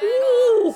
Ooh.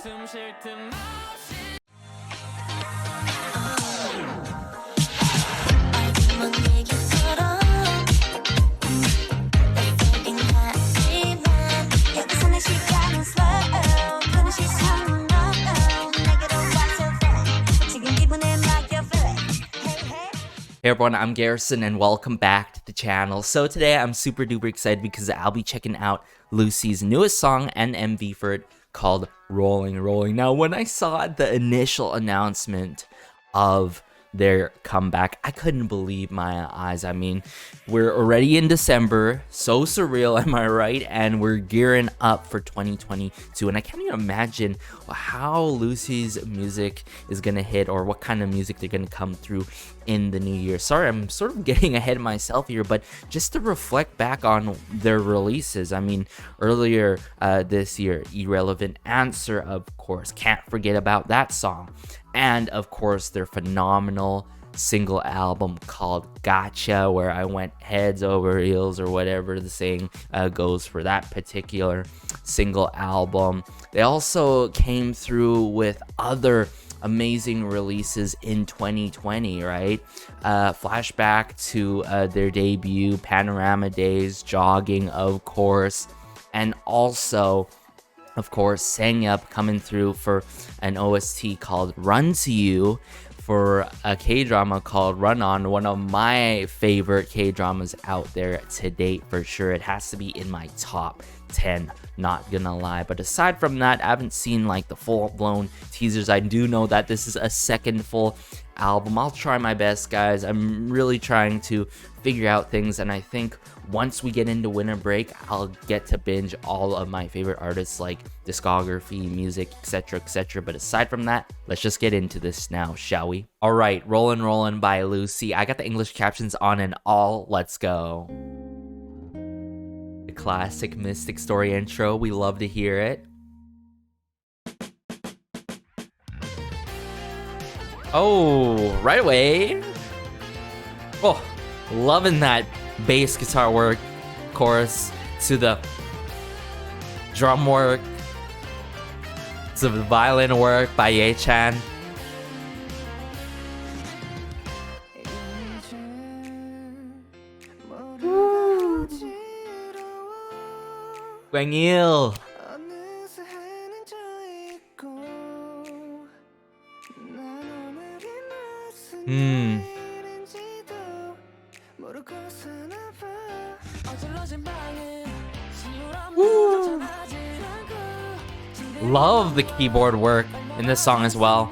Hey everyone, I'm Garrison and welcome back to the channel. So today I'm super duper excited because I'll be checking out Lucy's newest song and MV for it called Rolling Rolling. Now when I saw the initial announcement of their comeback, I couldn't believe my eyes. I mean, we're already in December, so surreal, am I right? And we're gearing up for 2022, and I can't even imagine how Lucy's music is gonna hit or what kind of music they're gonna come through in the new year. Sorry, I'm sort of getting ahead of myself here, but just to reflect back on their releases, I mean, earlier this year, Irrelevant Answer, of course, can't forget about that song. And of course, their phenomenal single album called Gotcha, where I went heads over heels or whatever the saying goes for that particular single album. They also came through with other amazing releases in 2020, right? Flashback to their debut, Panorama Days, Jogging, of course, and also of course, Sang Up coming through for an OST called Run to You, for a K-drama called Run On, one of my favorite K-dramas out there to date for sure. It has to be in my top 10, not gonna lie. But aside from that, I haven't seen like the full-blown teasers. I do know that this is a second full album. I'll try my best, guys. I'm really trying to figure out things, and I think once we get into winter break, I'll get to binge all of my favorite artists, like discography, music, etc. But aside from that, let's just get into this now, shall we? All right, Rollin' Rollin' by Lucy. I got the English captions on and all. Let's go. The classic Mystic Story intro. We love to hear it. Oh, right away. Oh, loving that bass guitar work, chorus, to the drum work, to the violin work by Ye-chan. Gwangil. Woo. Love the keyboard work in this song as well,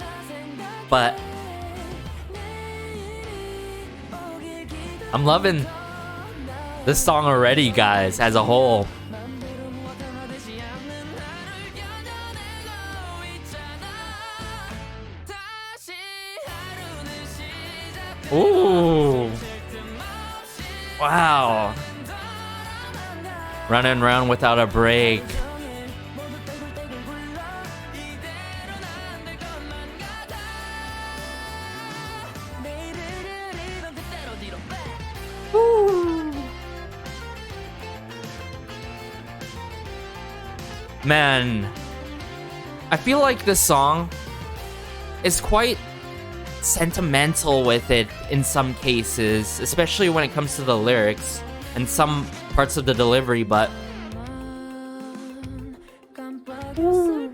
but I'm loving this song already, guys, as a whole. Ooh. Wow. Running around without a break. Ooh. Man, I feel like this song is quite sentimental with it in some cases, especially when it comes to the lyrics and some parts of the delivery, but ooh.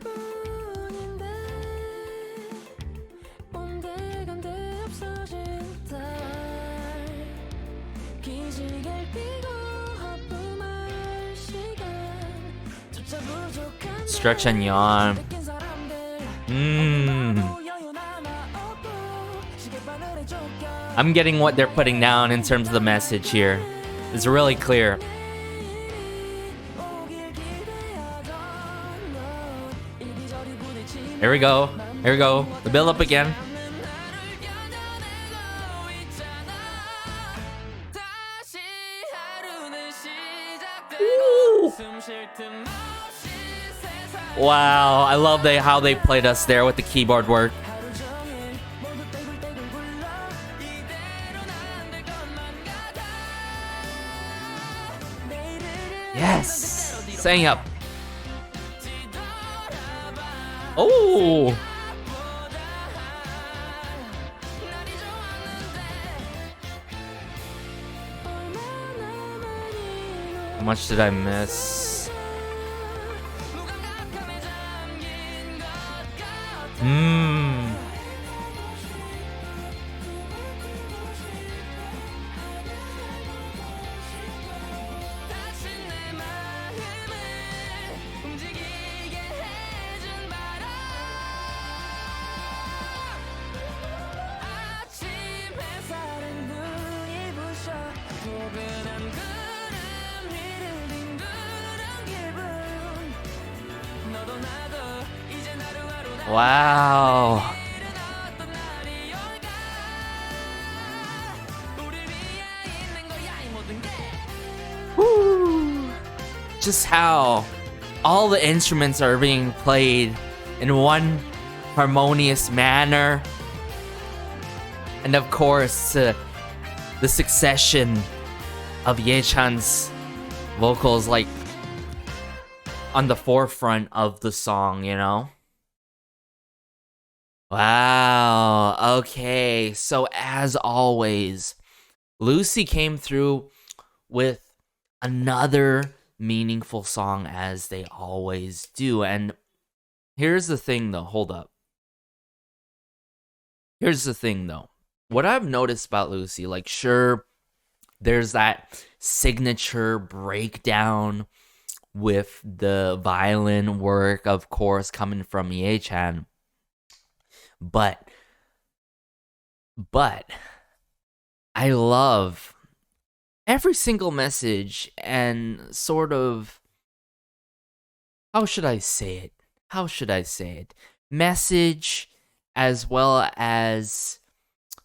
Stretch and yawn. I'm getting what they're putting down in terms of the message here. It's really clear. Here we go. Here we go. The build up again. Ooh. Wow, I love how they played us there with the keyboard work. Yes! Sang up. Oh! How much did I miss? Wow. Woo. Just how all the instruments are being played in one harmonious manner. And of course, the succession of Ye-chan's vocals, like, on the forefront of the song, you know? Wow. Okay. So as always, Lucy came through with another meaningful song, as they always do. And here's the thing though. Hold up. Here's the thing though. What I've noticed about Lucy, like, sure, there's that signature breakdown with the violin work, of course, coming from Ye-chan. But I love every single message and sort of, how should I say it? Message, as well as,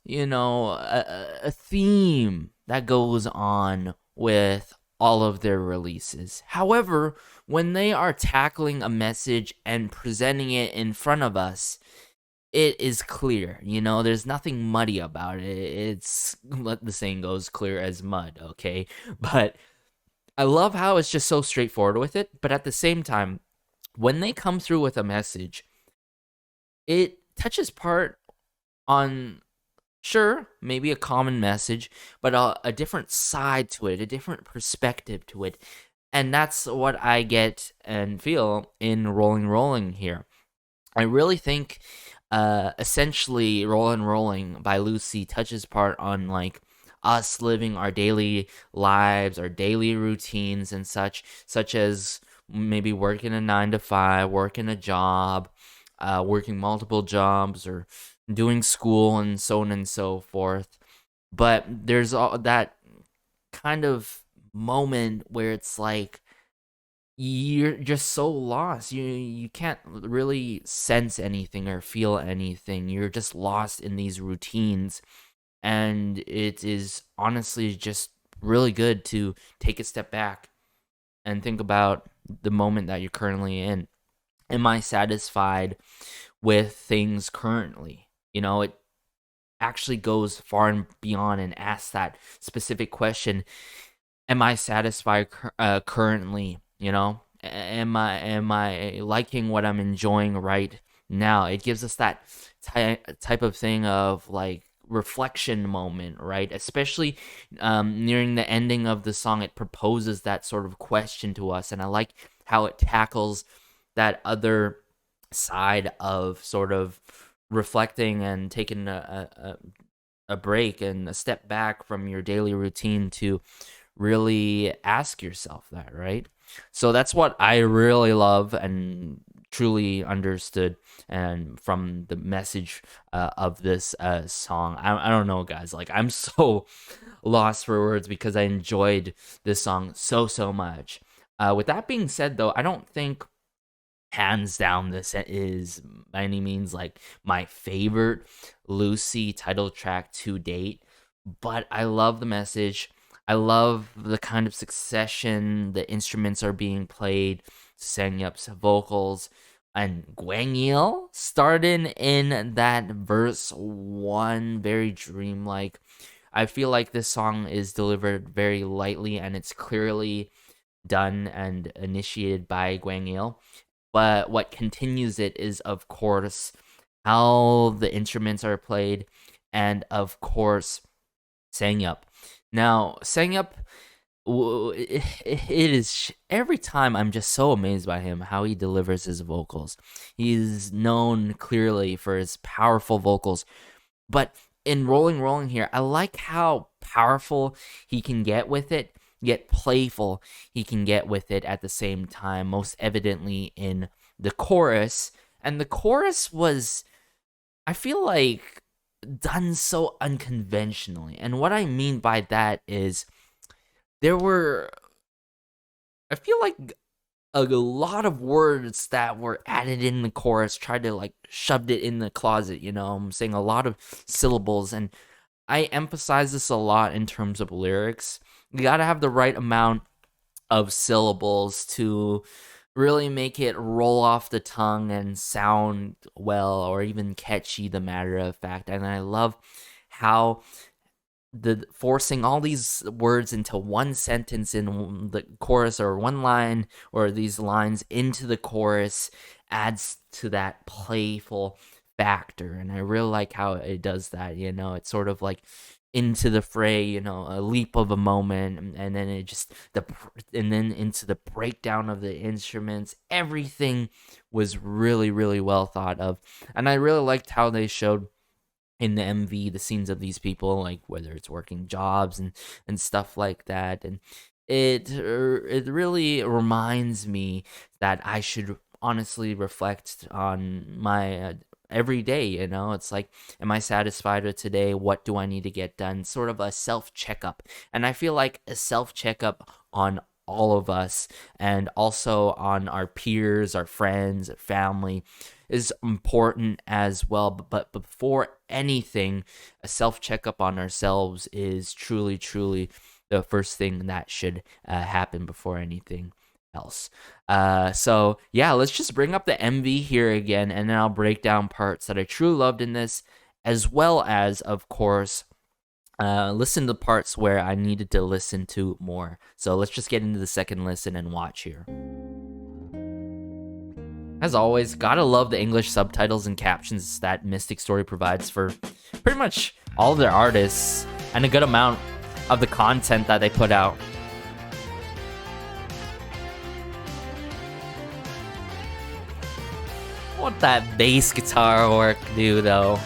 you know, a theme that goes on with all of their releases. However, when they are tackling a message and presenting it in front of us, it is clear, you know, there's nothing muddy about it. It's, let the saying goes, clear as mud, okay? But I love how it's just so straightforward with it, but at the same time, when they come through with a message, it touches part on, sure, maybe a common message, but a different side to it, a different perspective to it. And that's what I get and feel in Rolling Rolling here. I really think essentially Rollin' Rolling by Lucy touches part on, like, us living our daily lives, our daily routines and such as maybe working a 9 to 5, working a job, working multiple jobs, or doing school, and so on and so forth. But there's all that kind of moment where it's like, you're just so lost. You can't really sense anything or feel anything. You're just lost in these routines. And it is honestly just really good to take a step back and think about the moment that you're currently in. Am I satisfied with things currently? You know, it actually goes far and beyond and asks that specific question. Am I satisfied currently? You know, am I liking what I'm enjoying right now? It gives us that type of thing of, like, reflection moment, right? Especially nearing the ending of the song, it proposes that sort of question to us, and I like how it tackles that other side of sort of reflecting and taking a break and a step back from your daily routine to really ask yourself that, right? So that's what I really love and truly understood, and from the message of this song. I don't know, guys. Like, I'm so lost for words because I enjoyed this song so much. With that being said, though, I don't think hands down this is by any means, like, my favorite Lucy title track to date, but I love the message. I love the kind of succession the instruments are being played, Sang-yup's vocals, and Gwang-il starting in that verse 1, very dreamlike. I feel like this song is delivered very lightly, and it's clearly done and initiated by Gwang-il. but what continues it is, of course, how the instruments are played, and of course, Sangyup. Now, Sangyup, it is every time I'm just so amazed by him, how he delivers his vocals. He's known clearly for his powerful vocals, but in Rolling here, I like how powerful he can get with it, yet playful he can get with it at the same time, most evidently in the chorus. And the chorus was, I feel like, done so unconventionally. And what I mean by that is there were, I feel like, a lot of words that were added in the chorus, tried to like shoved it in the closet, I'm saying a lot of syllables. And I emphasize this a lot in terms of lyrics. You gotta have the right amount of syllables to really make it roll off the tongue and sound well, or even catchy, the matter of fact. And I love how the forcing all these words into one sentence in the chorus, or one line, or these lines into the chorus, adds to that playful factor. And I really like how it does that. It's sort of like into the fray, a leap of a moment, and then and then into the breakdown of the instruments. Everything was really, really well thought of, and I really liked how they showed in the MV the scenes of these people, like whether it's working jobs and stuff like that. And it really reminds me that I should honestly reflect on my every day. It's like, am I satisfied with today? What do I need to get done? Sort of a self checkup. And I feel like a self checkup on all of us, and also on our peers, our friends, family, is important as well. But before anything, a self checkup on ourselves is truly, truly the first thing that should happen before anything else. So yeah, let's just bring up the MV here again, and then I'll break down parts that I truly loved in this, as well as, of course, listen to parts where I needed to listen to more. So let's just get into the second listen and watch here. As always, gotta love the English subtitles and captions that Mystic Story provides for pretty much all of their artists, and a good amount of the content that they put out. What that bass guitar work do, though.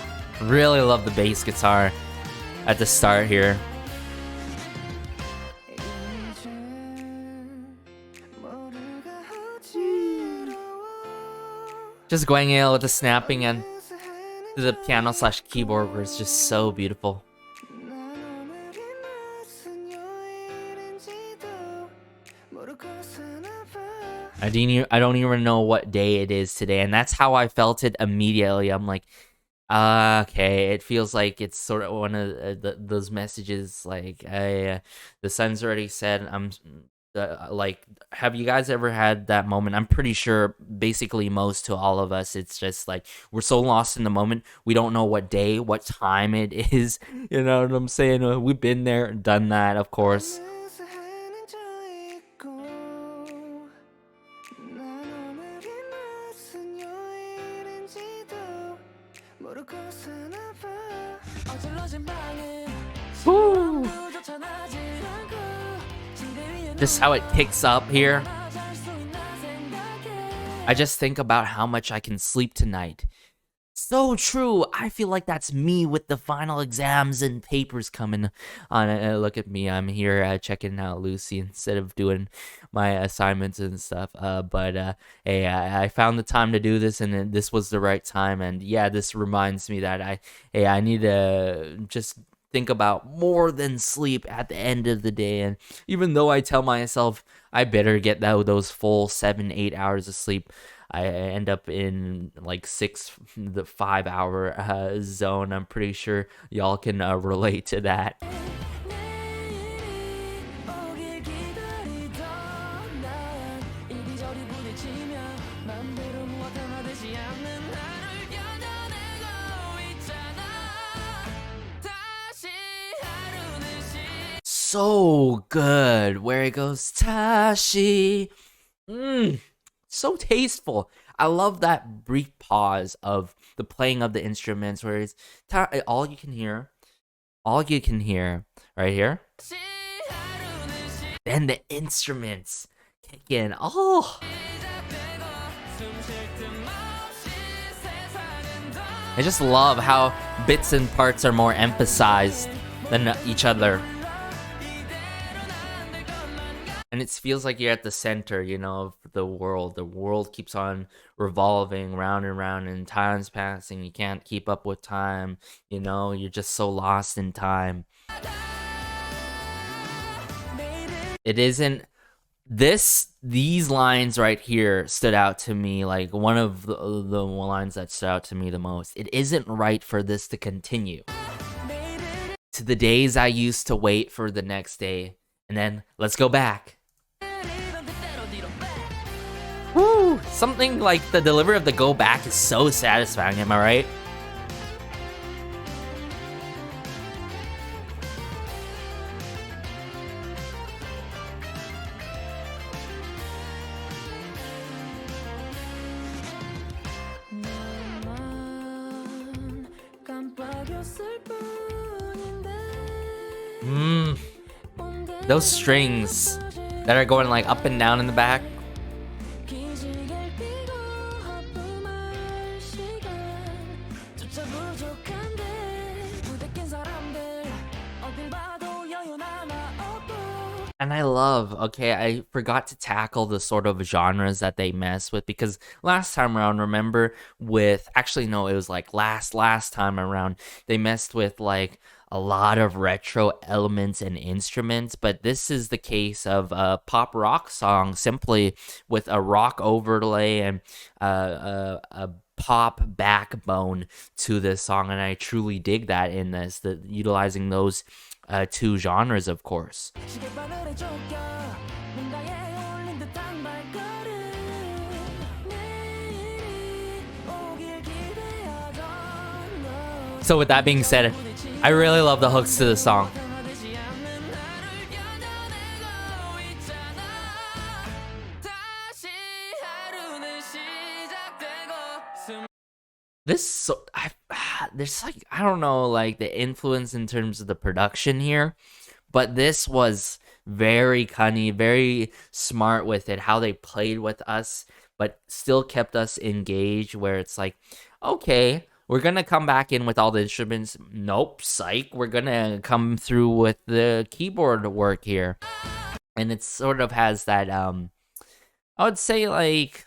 Really love the bass guitar at the start here. Just going in with the snapping and the piano / keyboard was just so beautiful. I don't even know what day it is today, and that's how I felt it immediately. I'm like, okay, it feels like it's sort of one of those messages, like, the sun's already set. Like, have you guys ever had that moment? I'm pretty sure basically most to all of us, it's just like we're so lost in the moment, we don't know what day, what time it is. You know what I'm saying? We've been there and done that, of course. Woo! Just how it picks up here. I just think about how much I can sleep tonight. So true. I feel like that's me with the final exams and papers coming on. Look at me. I'm here checking out Lucy instead of doing my assignments and stuff. But hey, I found the time to do this, and this was the right time. And yeah, this reminds me that I need to just think about more than sleep at the end of the day. And even though I tell myself I better get those full 7-8 hours of sleep, I end up in like the 5 hour zone. I'm pretty sure y'all can relate to that. So good. Where it goes, Tashi. so tasteful. I love that brief pause of the playing of the instruments where it's all you can hear, right here. Then the instruments kick in. Oh, I just love how bits and parts are more emphasized than each other. And it feels like you're at the center, of the world. The world keeps on revolving round and round, and time's passing. You can't keep up with time. You're just so lost in time. It isn't these lines right here stood out to me, like one of the lines that stood out to me the most. It isn't right for this to continue. To the days I used to wait for the next day, and then let's go back. Woo! Something like the delivery of the go back is so satisfying, am I right? Those strings that are going like up and down in the back. And I love, I forgot to tackle the sort of genres that they mess with, because last time around, remember actually no, it was like last time around, they messed with like a lot of retro elements and instruments, but this is the case of a pop rock song simply with a rock overlay and a pop backbone to this song, and I truly dig that in this, utilizing those two genres, of course. So with that being said, I really love the hooks to the song. There's like, I don't know, like the influence in terms of the production here, but this was very cunning, very smart with it, how they played with us, but still kept us engaged, where it's like, okay, we're gonna come back in with all the instruments. Nope, psych, we're gonna come through with the keyboard work here. And it sort of has that, I would say, like,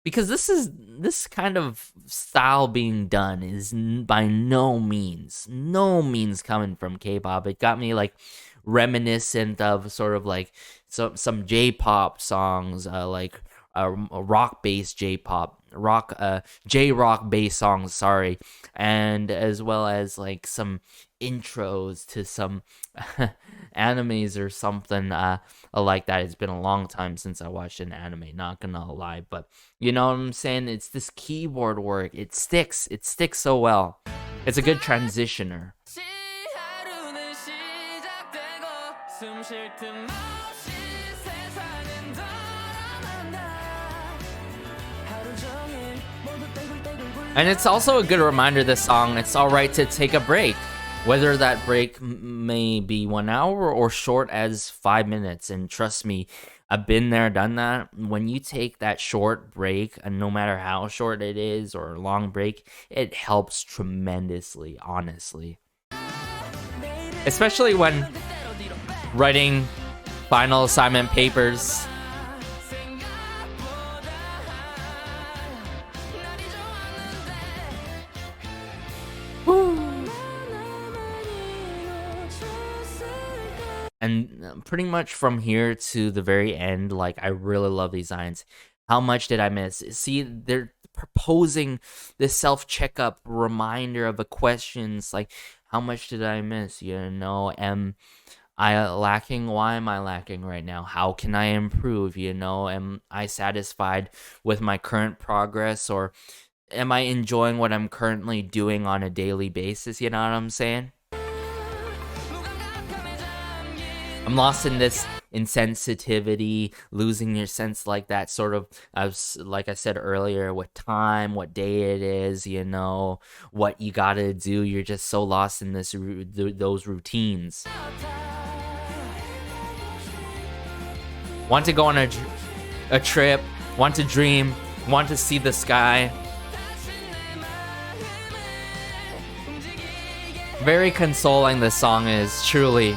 because this kind of style being done is by no means coming from K-pop. It got me like reminiscent of sort of like some J-pop songs, like a rock-based J-pop, J-rock based songs, sorry, and as well as like some intros to some animes or something like that. It's been a long time since I watched an anime, not gonna lie, but you know what I'm saying? It's this keyboard work. It sticks so well. It's a good transitioner. And it's also a good reminder, this song, it's alright to take a break. Whether that break may be 1 hour or short as 5 minutes. And trust me, I've been there, done that. When you take that short break, and no matter how short it is or a long break, it helps tremendously, honestly. Especially when writing final assignment papers. And pretty much from here to the very end, like, I really love these lines. How much did I miss? See, they're proposing this self-checkup reminder of the questions, like, how much did I miss? Am I lacking? Why am I lacking right now? How can I improve? Am I satisfied with my current progress, or am I enjoying what I'm currently doing on a daily basis? You know what I'm saying? I'm lost in this insensitivity, losing your sense like that sort of, as like I said earlier, what time, what day it is, you know, what you gotta do. You're just so lost in those routines. Want to go on a trip, want to dream, want to see the sky. Very consoling this song is, truly.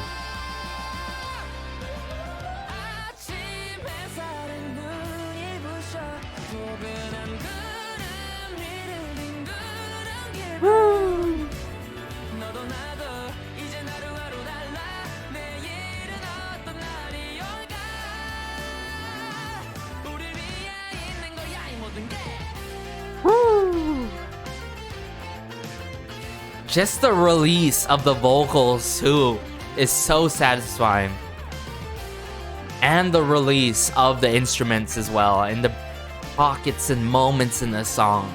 Just the release of the vocals too is so satisfying. And the release of the instruments as well, and the pockets and moments in the song.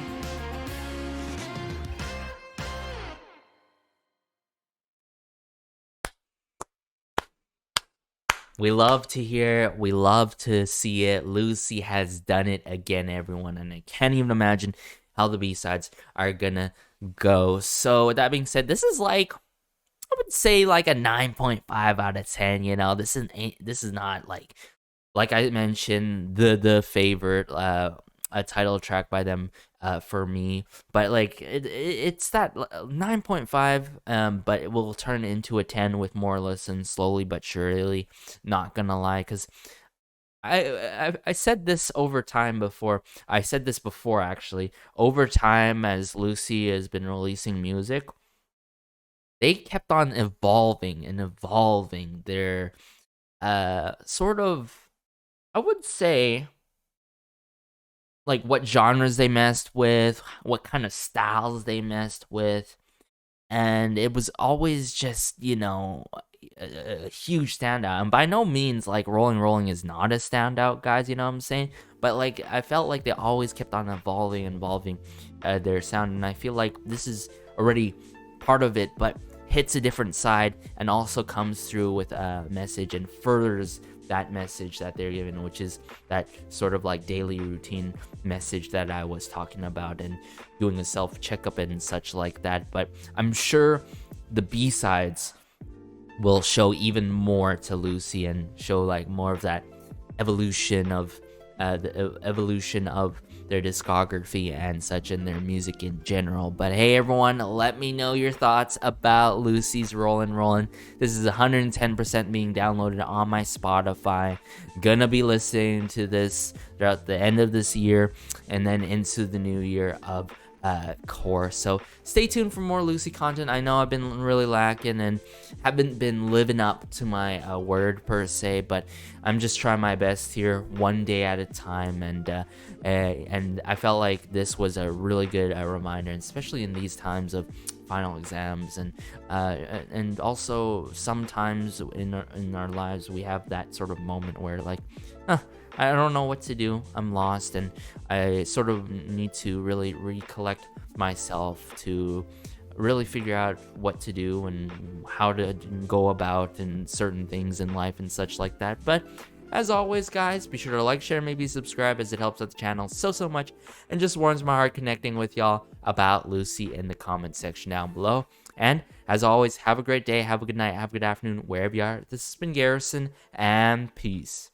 We love to hear it. We love to see it. Lucy has done it again, everyone. And I can't even imagine how the B-sides are gonna go. So with that being said, this is like, I would say like a 9.5 out of 10. You know, this is not like I mentioned, the favorite a title track by them for me, but like it's that 9.5, but it will turn into a 10 with more listens slowly but surely. Not gonna lie, because I said this over time before. I said this before actually. Over time, as Lucy has been releasing music, they kept on evolving and evolving their sort of, I would say, like what genres they messed with, what kind of styles they messed with. And it was always just, you know, a huge standout. And by no means, like, Rolling is not a standout, guys, you know what I'm saying? But, like, I felt like they always kept on evolving their sound. And I feel like this is already part of it, but hits a different side and also comes through with a message and furthers that message that they're giving, which is that sort of like daily routine message that I was talking about, and doing a self checkup and such like that. But I'm sure the B-sides will show even more to Lucy and show like more of that evolution of the evolution of their discography and such, and their music in general. But hey everyone, let me know your thoughts about Lucy's Rollin'. This is 110% being downloaded on my Spotify. Gonna be listening to this throughout the end of this year and then into the new year of course. So stay tuned for more Lucy content. I know I've been really lacking and haven't been living up to my word per se, but I'm just trying my best here, one day at a time. And I felt like this was a really good reminder, especially in these times of final exams, and also sometimes in our lives we have that sort of moment where like, I don't know what to do. I'm lost, and I sort of need to really recollect myself to really figure out what to do and how to go about and certain things in life and such like that. But as always, guys, be sure to like, share, maybe subscribe, as it helps out the channel so much and just warms my heart connecting with y'all about Lucy in the comment section down below. And as always, have a great day, have a good night, have a good afternoon, wherever you are. This has been Garrison, and peace.